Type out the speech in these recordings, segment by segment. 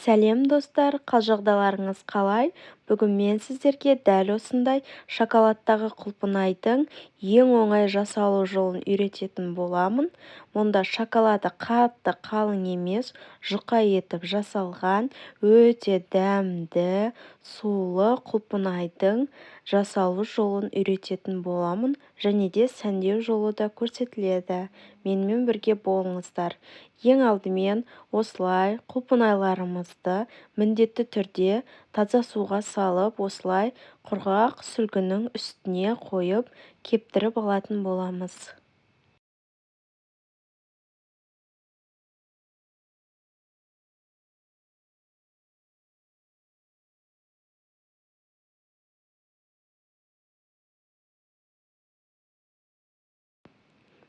Сәлем достар, қал-жағдайларыңыз қалай? Бүгін мен сіздерге дәл осындай шоколадтағы құлпынайдың ең оңай жасалу жолын үйрететін боламын. Мұнда шоколады қатты қалың емес, жұқа етіп жасалған өте дәмді, сулы құлпынайдың жасалу жолын үйрететін боламын, және де сәндеу жолы да көрсетіледі. Менімен бірге болыңыздар. Ең алдымен осылай құлпынайларымызды міндетті түрде таза суға салып, осылай құрғақ сүлгінің үстіне қойып кептіріп алатын боламыз.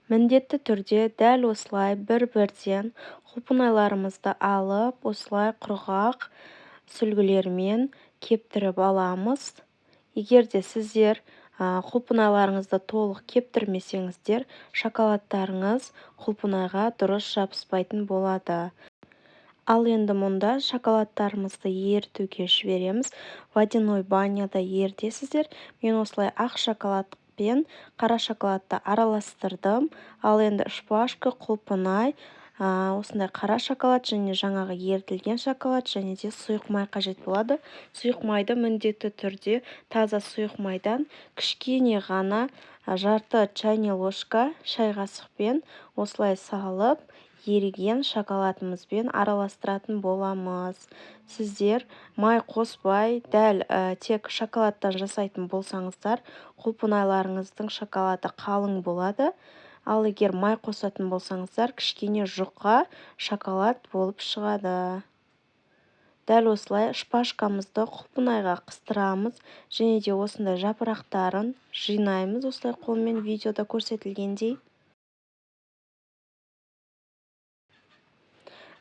Міндетті түрде дәл осылай бір-бірден құлпынайларымызды алып, осылай құрғақ сүлгілермен кептіріп аламыз. Егер де сіздер құлпынайларыңызды толық кептірмесеңіздер, шоколадтарыңыз құлпынайға дұрыс жабыспайтын болады. Ал енді мұнда шоколадтарымызды ерітуге жібереміз. Водяной баняда ерітесіздер. Мен осылай ақ шоколад пен қара шоколадты араластырдым. Ал енді шпажка, құлпынай, осындай қара шоколад және жаңағы ерітілген шоколад және де сұйық май қажет болады. Сұйық майды міндетті түрде таза сұйық майдан кішкене ғана жарты чайный ложка шай қасықпен осылай салып, еріген шоколадымызбен араластыратын боламыз. Сіздер май қоспай, дәл тек шоколадтан жасайтын болсаңыздар, құлпынайларыңыздың шоколады қалың болады. Ал егер май қосатын болсаңыздар, кішкене жұқа шоколад болып шығады. Дәл осылай шпажкамызды құлпынайға қыстырамыз және де осындай жапырақтарын жинаймыз, осылай қолмен видеода көрсетілгендей.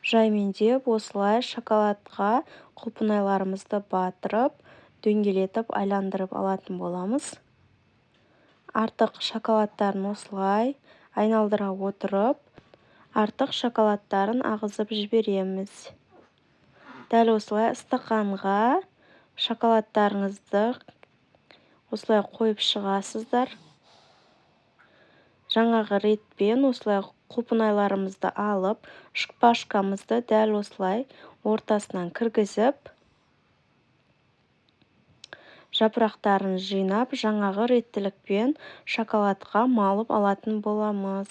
Жаймендеп осылай шоколадқа құлпынайларымызды батырып, дөңгелетіп айландырып алатын боламыз. Артық шоколадтарын осылай айналдыра отырып, артық шоколадтарын ағызып жібереміз. Дәл осылай стақанға шоколадтарыңызды осылай қойып шығасыздар. Жаңағы ретпен осылай құлпынайларымызды алып, шпажкамызды дәл осылай ортасынан кіргізіп, жапырақтарын жинап, жаңағы реттілікпен шоколадқа малып алатын боламыз.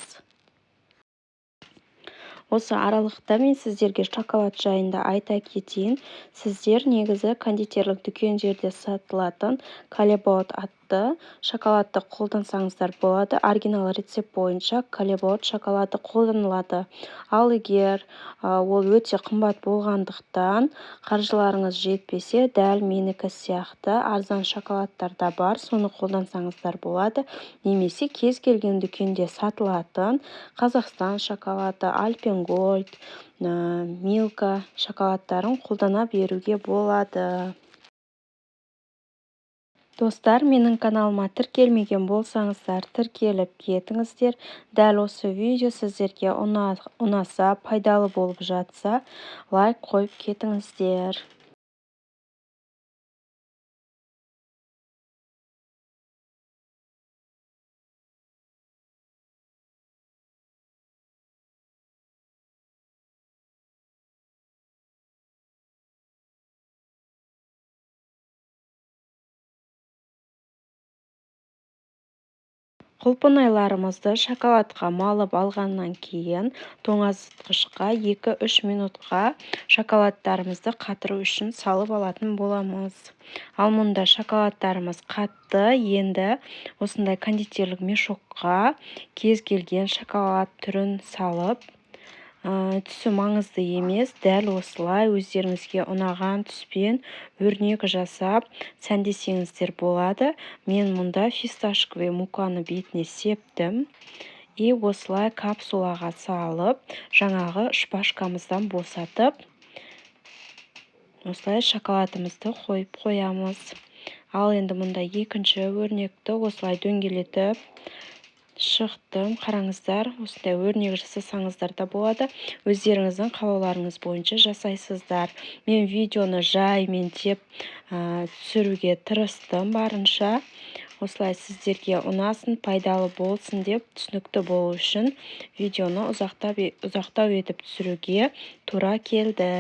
Осы аралықта мен сіздерге шоколад жайында айта кетейін. Сіздер негізі кондитерлік дүкендерде сатылатын Колебот атты шоколадты қолдансаңыздар болады. Оригинал рецепт бойынша Колебот шоколады қолданылады. Ал егер ол өте қымбат болғандықтан қаржыларыңыз жетпесе, дәл менікі сияқты арзан шоколадтар да бар, соны қолдансаңыздар болады. Немесе кез келген дүкенде сатылатын Қазақстан шоколады, Альпен Гольд, Милка шоколадтарын қолдана беруге болады. Достар, менің каналыма тіркелмеген болсаңыздар, тіркеліп кетіңіздер. Дәл осы видео сіздерге ұнаса, пайдалы болып жатса, лайк қойып кетіңіздер. Құлпынайларымызды шоколадқа малып алғаннан кейін тоңазытқышқа 2-3 минутқа шоколадтарымызды қатыру үшін салып алатын боламыз. Ал мұнда шоколадтарымыз қатты, енді осындай кондитерлік мешокқа кез келген шоколад түрін салып, түсі маңызды емес, дәл осылай өздеріңізге ұнаған түспен өрнек жасап сәндесеңіздер болады. Мен мұнда фисташковый муканы бетіне септім. И осылай капсулаға салып, жаңағы шпажкамыздан босатып, осылай шоколадымызды қойып қоямыз. Ал енді мұнда екінші өрнекті осылай дөңгелетіп шықтым. Қараңыздар, осындай өрнек жасасаңыздар да болады. Өздеріңіздің қалауларыңыз бойынша жасайсыздар. Мен видеоны жаймен теп түсіруге тырыстым барынша. Осылай сіздерге ұнасын, пайдалы болсын деп, түсінікті болу үшін видеоны ұзақтау етіп түсіруге тура келді.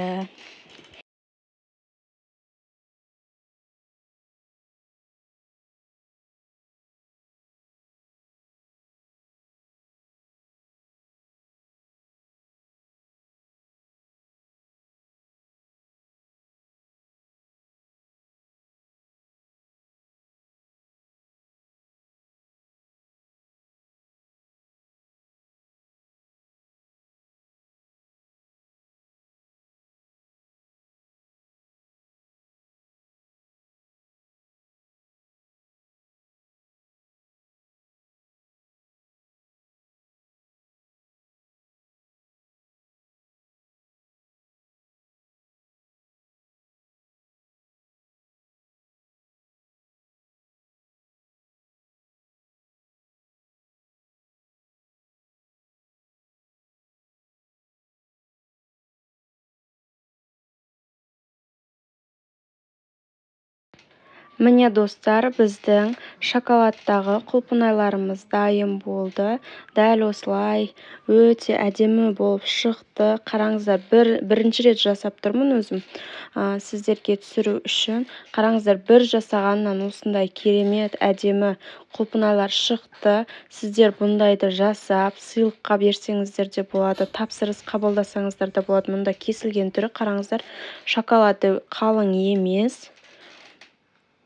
Міне достар, біздің шоколадтағы құлпынайларымыз дайын болды. Дәл осылай өте әдемі болып шықты. Қараңыздар, бірінші рет жасап тұрмын өзім сіздерге түсіру үшін. Қараңыздар, бір жасағаннан осындай керемет әдемі құлпынайлар шықты. Сіздер бұндайды жасап сыйлыққа берсеңіздер де болады, тапсырыс қабылдасаңыздар да болады. Мұнда кесілген түрі, қараңыздар, шоколады қалың емес.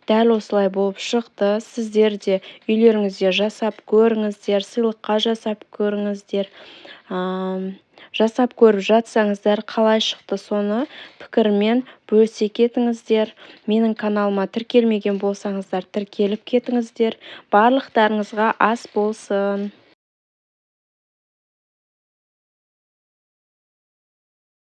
Дәл осылай болып шықты. Сіздер де үйлеріңізде жасап көріңіздер, сыйлыққа жасап көріңіздер. Жасап көріп жатсаңыздар, қалай шықты соны пікірмен бөлісе кетіңіздер. Менің каналыма тіркелмеген болсаңыздар, тіркеліп кетіңіздер. Барлықтарыңызға ас болсын.